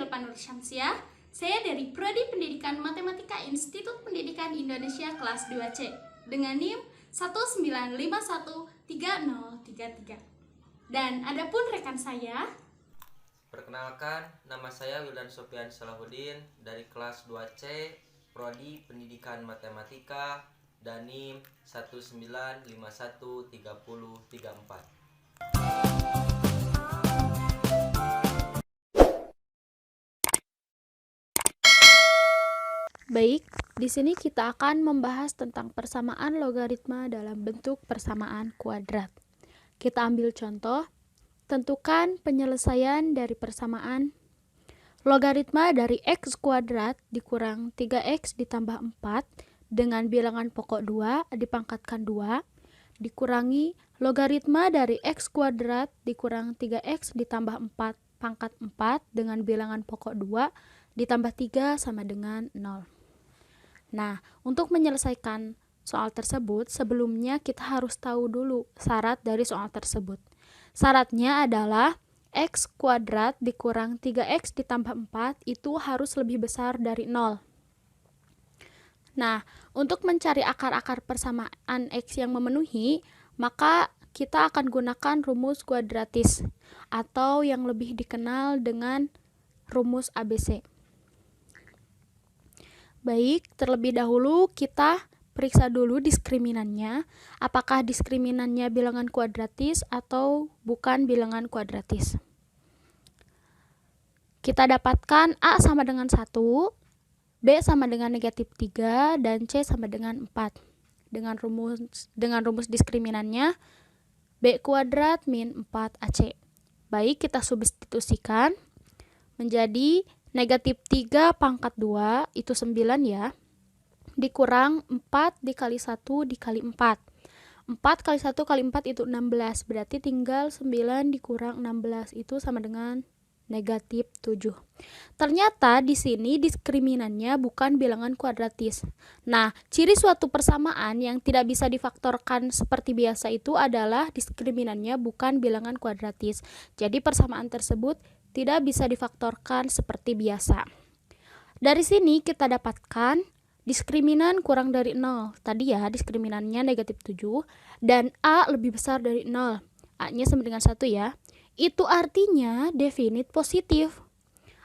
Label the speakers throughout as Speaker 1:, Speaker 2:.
Speaker 1: Hilpa Nur Syamsiah. Saya dari Prodi Pendidikan Matematika Institut Pendidikan Indonesia kelas 2C dengan NIM 1951303. Dan adapun rekan saya,
Speaker 2: perkenalkan, nama saya Wildan Sofian Salahuddin dari kelas 2C Prodi Pendidikan Matematika dan NIM 195130334.
Speaker 3: Baik, di sini kita akan membahas tentang persamaan logaritma dalam bentuk persamaan kuadrat. Kita ambil contoh, tentukan penyelesaian dari persamaan logaritma dari x kuadrat dikurang 3x ditambah 4 dengan bilangan pokok 2 dipangkatkan 2 dikurangi logaritma dari x kuadrat dikurang 3x ditambah 4 pangkat 4 dengan bilangan pokok 2 ditambah 3 sama dengan 0. Nah, untuk menyelesaikan soal tersebut, sebelumnya kita harus tahu dulu syarat dari soal tersebut. Syaratnya adalah x kuadrat dikurang 3x ditambah 4 itu harus lebih besar dari 0. Nah, untuk mencari akar-akar persamaan x yang memenuhi, maka kita akan gunakan rumus kuadratis atau yang lebih dikenal dengan rumus ABC. Baik, terlebih dahulu kita periksa dulu diskriminannya. Apakah diskriminannya bilangan kuadratis atau bukan bilangan kuadratis. Kita dapatkan A sama dengan 1, B sama dengan negatif 3, dan C sama dengan 4. Dengan rumus diskriminannya, B kuadrat min 4AC. Baik, kita substitusikan menjadi negatif 3 pangkat 2 itu 9 ya, dikurang 4 dikali 1 dikali 4. 4 kali 1 kali 4 itu 16, berarti tinggal 9 dikurang 16 itu sama dengan negatif 7. Ternyata di sini diskriminannya bukan bilangan kuadratis. Nah, ciri suatu persamaan yang tidak bisa difaktorkan seperti biasa itu adalah diskriminannya bukan bilangan kuadratis. Jadi persamaan tersebut tidak bisa difaktorkan seperti biasa. Dari sini kita dapatkan diskriminan kurang dari 0. Tadi ya diskriminannya negatif 7 dan A lebih besar dari 0. A-nya sama dengan 1 ya. Itu artinya definit positif.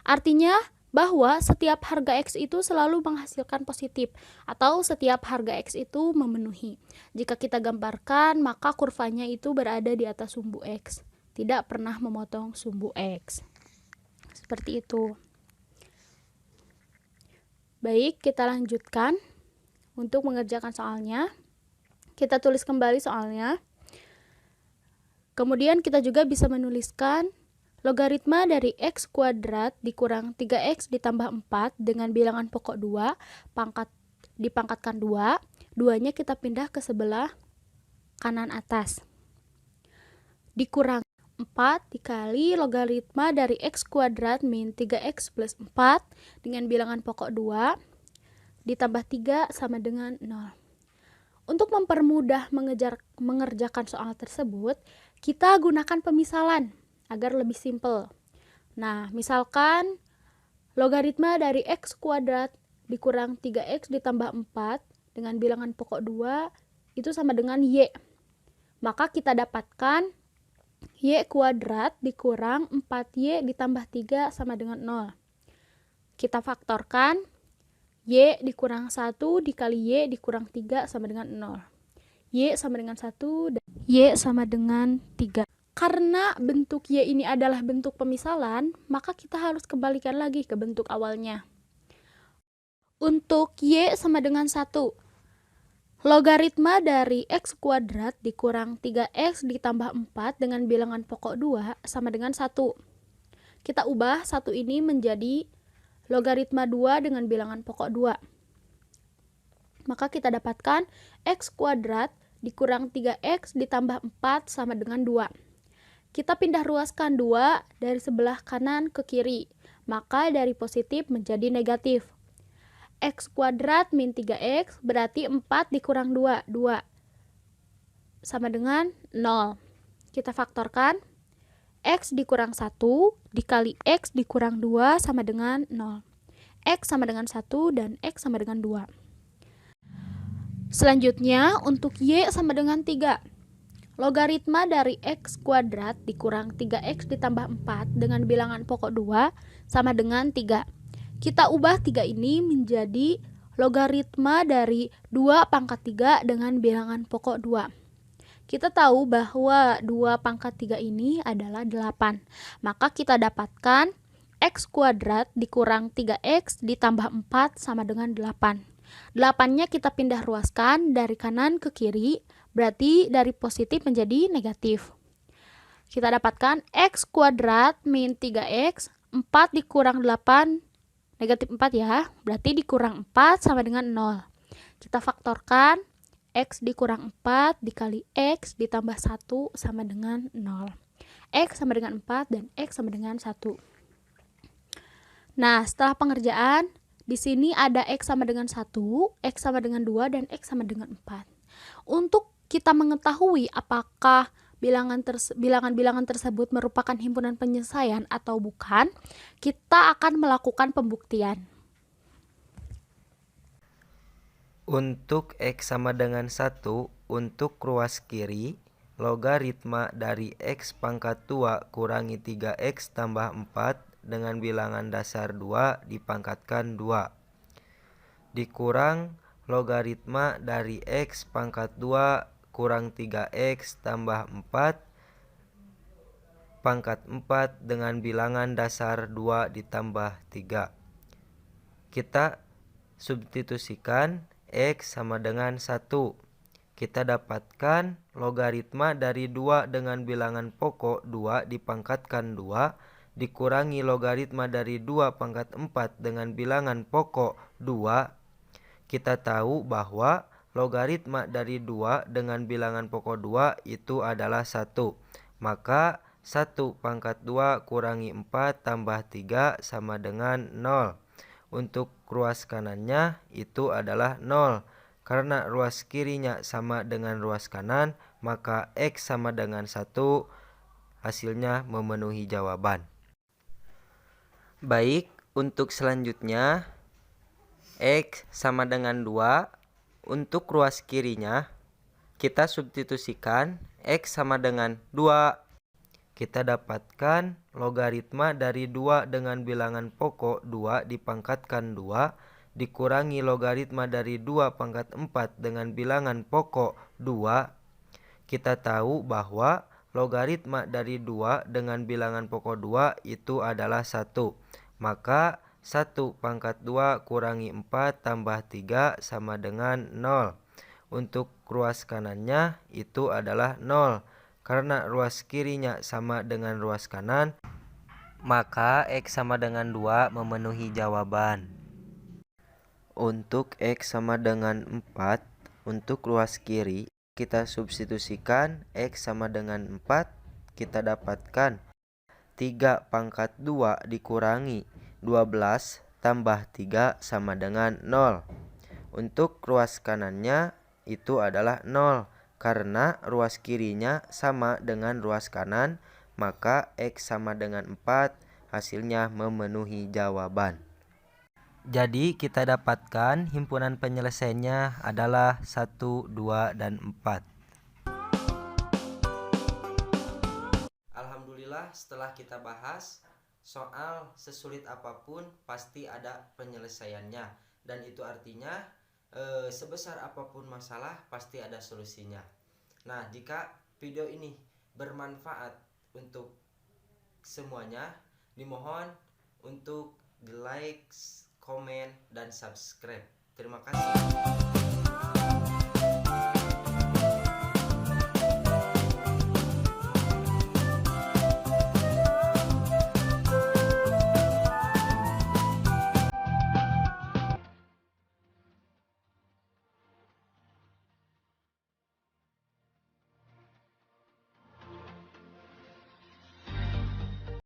Speaker 3: Artinya bahwa setiap harga X itu selalu menghasilkan positif atau setiap harga X itu memenuhi. Jika kita gambarkan, maka kurvanya itu berada di atas sumbu X, tidak pernah memotong sumbu X. Seperti itu. Baik, kita lanjutkan untuk mengerjakan soalnya. Kita tulis kembali soalnya. Kemudian kita juga bisa menuliskan logaritma dari x kuadrat dikurang 3x ditambah 4 dengan bilangan pokok 2 dipangkatkan 2. 2-nya kita pindah ke sebelah kanan atas. Dikurang 4 dikali logaritma dari x kuadrat min 3x plus 4 dengan bilangan pokok 2 ditambah 3 sama dengan 0. Untuk mempermudah mengerjakan soal tersebut, kita gunakan pemisalan agar lebih simpel. Nah, misalkan logaritma dari x kuadrat dikurang 3x ditambah 4 dengan bilangan pokok 2 itu sama dengan y. Maka kita dapatkan y kuadrat dikurang 4y ditambah 3 sama dengan 0. Kita faktorkan y dikurang 1 dikali y dikurang 3 sama dengan 0. Y sama dengan 1 dan y sama dengan 3. Karena bentuk y ini adalah bentuk pemisalan, maka kita harus kembalikan lagi ke bentuk awalnya. Untuk y sama dengan 1, logaritma dari x kuadrat dikurang 3x ditambah 4 dengan bilangan pokok 2 sama dengan 1. Kita ubah 1 ini menjadi logaritma 2 dengan bilangan pokok 2. Maka kita dapatkan x kuadrat dikurang 3x ditambah 4 sama dengan 2. Kita pindah ruaskan 2 dari sebelah kanan ke kiri. Maka dari positif menjadi negatif. X kuadrat min 3x berarti 4 dikurang 2, 2 sama dengan 0. Kita faktorkan X dikurang 1 dikali X dikurang 2 sama dengan 0. X sama dengan 1 dan X sama dengan 2. Selanjutnya untuk Y sama dengan 3. Logaritma dari X kuadrat dikurang 3X ditambah 4 dengan bilangan pokok 2 sama dengan 3. Kita ubah 3 ini menjadi logaritma dari 2 pangkat 3 dengan bilangan pokok 2. Kita tahu bahwa 2 pangkat 3 ini adalah 8. Maka kita dapatkan X kuadrat dikurang 3X ditambah 4 sama dengan 8. 8-nya kita pindah ruaskan dari kanan ke kiri, berarti dari positif menjadi negatif. Kita dapatkan X kuadrat min 3X, 4 dikurang 8, negatif 4 ya, berarti dikurang 4 sama dengan 0. Kita faktorkan, X dikurang 4 dikali X ditambah 1 sama dengan 0. X sama dengan 4 dan X sama dengan 1. Nah, setelah pengerjaan, di sini ada X sama dengan 1, X sama dengan 2, dan X sama dengan 4. Untuk kita mengetahui apakah bilangan-bilangan tersebut merupakan himpunan penyelesaian atau bukan, kita akan melakukan pembuktian.
Speaker 2: Untuk X sama dengan 1, untuk ruas kiri, logaritma dari X pangkat 2 kurangi 3X tambah 4 dengan bilangan dasar 2 dipangkatkan 2. Dikurang logaritma dari X pangkat 2 kurang 3X tambah 4 pangkat 4 dengan bilangan dasar 2 ditambah 3. Kita substitusikan X sama dengan 1. Kita dapatkan logaritma dari 2 dengan bilangan pokok 2 dipangkatkan 2 dikurangi logaritma dari 2 pangkat 4 dengan bilangan pokok 2. Kita tahu bahwa logaritma dari 2 dengan bilangan pokok 2 itu adalah 1. Maka 1 pangkat 2 kurangi 4 tambah 3 sama dengan 0. Untuk ruas kanannya itu adalah 0. Karena ruas kirinya sama dengan ruas kanan, maka X sama dengan 1, hasilnya memenuhi jawaban. Baik, untuk selanjutnya X sama dengan 2. Untuk ruas kirinya kita substitusikan X sama dengan 2. Kita dapatkan logaritma dari 2 dengan bilangan pokok 2 dipangkatkan 2 dikurangi logaritma dari 2 pangkat 4 dengan bilangan pokok 2. Kita tahu bahwa logaritma dari 2 dengan bilangan pokok 2 itu adalah 1. Maka 1 pangkat 2 kurangi 4 tambah 3 sama dengan 0. Untuk ruas kanannya itu adalah 0. Karena ruas kirinya sama dengan ruas kanan, maka X sama dengan 2 memenuhi jawaban. Untuk X sama dengan 4, untuk ruas kiri, kita substitusikan X sama dengan 4, kita dapatkan 3 pangkat 2 dikurangi 12 tambah 3 sama dengan 0. Untuk ruas kanannya itu adalah 0. Karena ruas kirinya sama dengan ruas kanan, maka X sama dengan 4, hasilnya memenuhi jawaban. Jadi kita dapatkan himpunan penyelesaiannya adalah 1, 2, dan 4. Alhamdulillah, setelah kita bahas, soal sesulit apapun pasti ada penyelesaiannya. Dan itu artinya sebesar apapun masalah pasti ada solusinya. Nah, jika video ini bermanfaat untuk semuanya, dimohon untuk di like, komen, dan subscribe. Terima kasih.